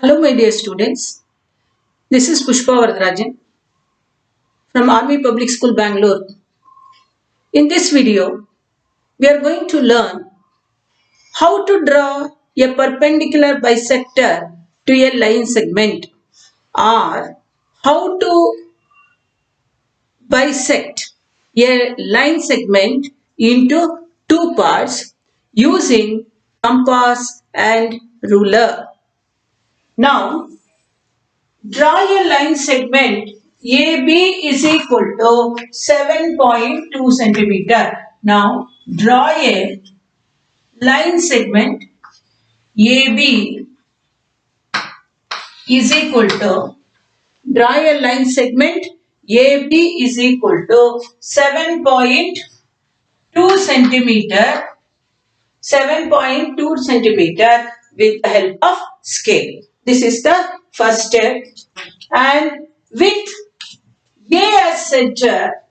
Hello, my dear students. This is Pushpa Varadarajan from Army Public School, Bangalore. In this video, we are going to learn how to draw a perpendicular bisector to a line segment or how to bisect a line segment into two parts using compass and ruler. Now, draw a line segment AB is equal to 7.2 centimeter. Now draw a line segment AB is equal to draw a line segment AB is equal to 7.2 centimeter 7.2 centimeter with the help of scale. This is the first step, and with A as center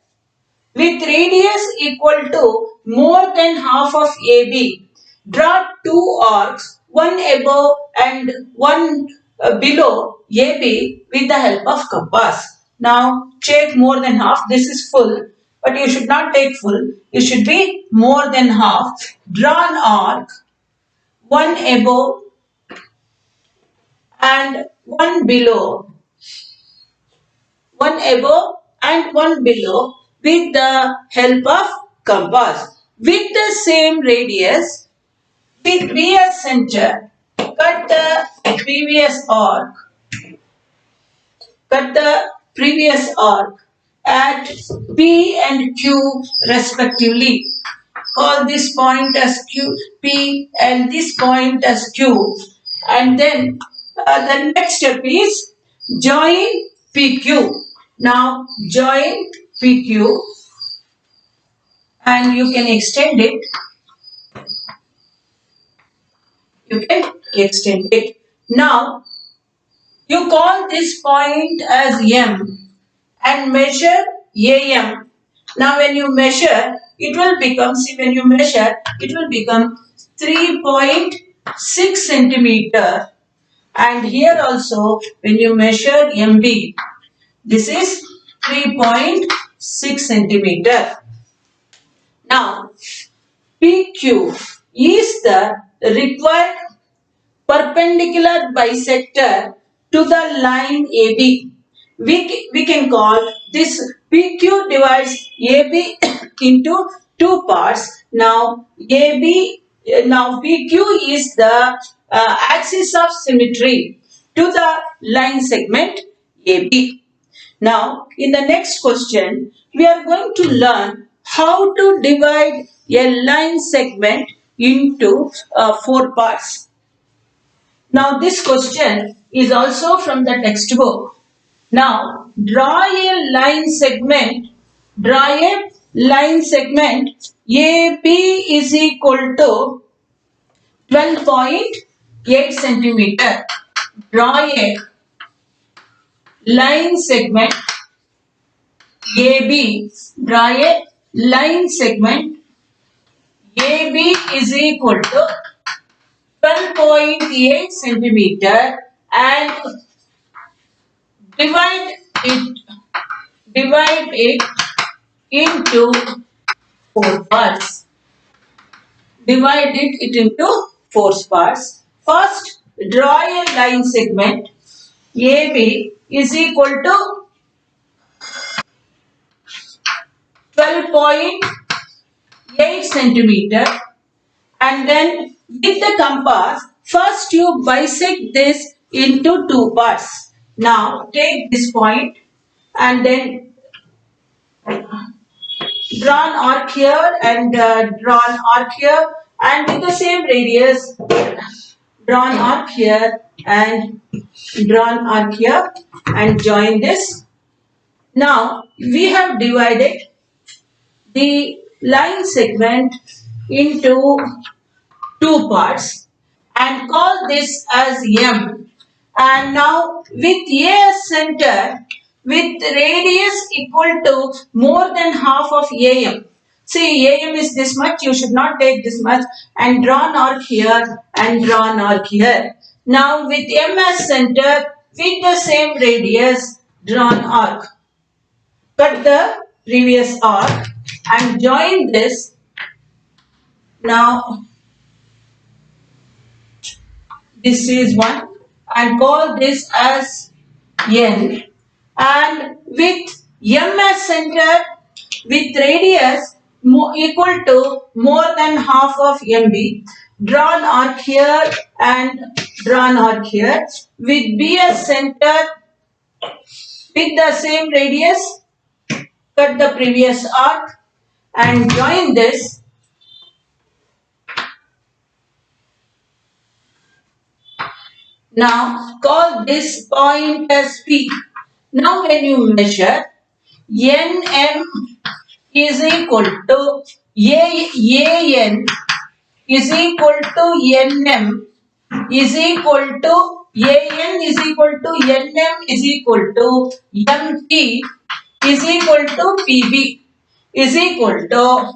with radius equal to more than half of AB, draw two arcs, one above and one below AB with the help of compass. Now check more than half. This is full, but you should not take full. It should be more than half. Draw an arc, one above and one below, one above and one below with the help of compass. With the same radius, with B as center, cut the previous arc at P and Q respectively. Call this point as P and this point as Q. And then the next step is join PQ. Now join PQ and you can extend it. Now you call this point as M and measure AM. Now when you measure, it will become 3.6 centimeter, and here also when you measure MB, this is 3.6 centimeter. Now PQ is the required perpendicular bisector to the line AB. We can call this PQ divides AB into two parts. Now PQ is the axis of symmetry to the line segment AB. Now in the next question, we are going to learn how to divide a line segment into four parts. Now this question is also from the textbook. Now draw a line segment AB is equal to 12.8 centimeter. Draw a line segment AB. AB is equal to 12.8 centimeter and divide it into four parts. Divide it into four parts. First, draw a line segment AB is equal to 12.8 centimeter, and then with the compass, first you bisect this into two parts. Now take this point and then draw an arc here and draw an arc here, and with the same radius draw an arc here and draw an arc here and join this. Now we have divided the line segment into two parts and call this as M. And now with A as center, with radius equal to more than half of AM. See, AM is this much, you should not take this much, and draw an arc here and draw an arc here. Now with M as center, with the same radius, draw an arc. Cut the previous arc and join this. Now this is one and call this as N, and with M as center with radius equal to more than half of MB, draw an arc here and draw an arc here. With B as center with the same radius, cut the previous arc and join this. Now call this point as P. Now when you measure, NM is equal to AN is equal to NM is equal to AN is equal to NM is equal to MP is equal to PB is equal to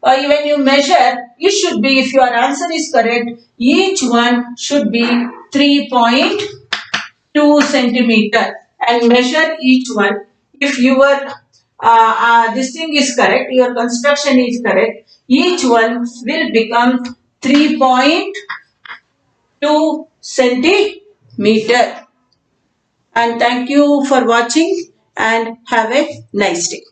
when you measure, it should be, if your answer is correct, each one should be 3.2 centimeter and measure each one. If your this thing is correct, your construction is correct, each one will become 3.2 centimeter. And thank you for watching and have a nice day.